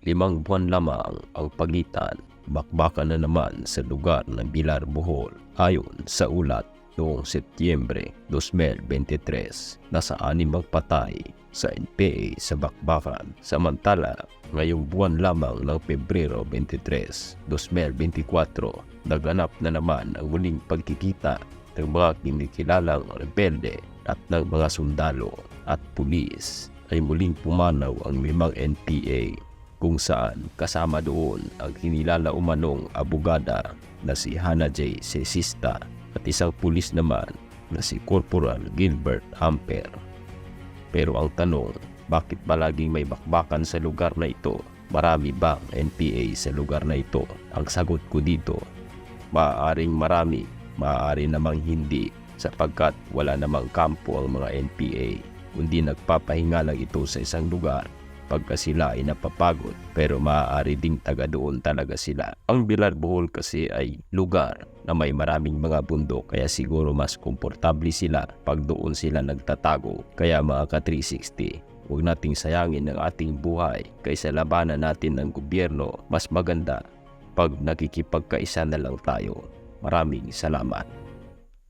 5 buwan lamang ang pagitan, bakbakan na naman sa lugar ng Bilar, Bohol. Ayon sa ulat, noong Setyembre 2023, nasa 6 ang patay sa NPA sa bakbakan. Samantala, ngayong buwan lamang ng Pebrero 23, 2024, naganap na naman ang muling pagkikita ng mga kinikilalang rebelde at ng mga sundalo at pulis. Ay muling pumanaw ang 5 NPA, kung saan kasama doon ang kinilala umanong abogada na si Hannah J. Cesista at isang pulis naman na si Corporal Gilbert Hamper. Pero ang tanong, bakit palaging may bakbakan sa lugar na ito? Marami bang NPA sa lugar na ito? Ang sagot ko dito, maaaring marami, maaari namang hindi, sapagkat wala namang kampo ang mga NPA, kundi nagpapahinga lang ito sa isang lugar pagka sila ay napapagod, pero maaari ding taga doon talaga sila. Ang Bilar, Bohol kasi ay lugar na may maraming mga bundok, kaya siguro mas komportable sila pag doon sila nagtatago. Kaya mga ka-360, huwag nating sayangin ang ating buhay kaysa labanan natin ng gobyerno. Mas maganda pag nakikipagkaisa na lang tayo. Maraming salamat.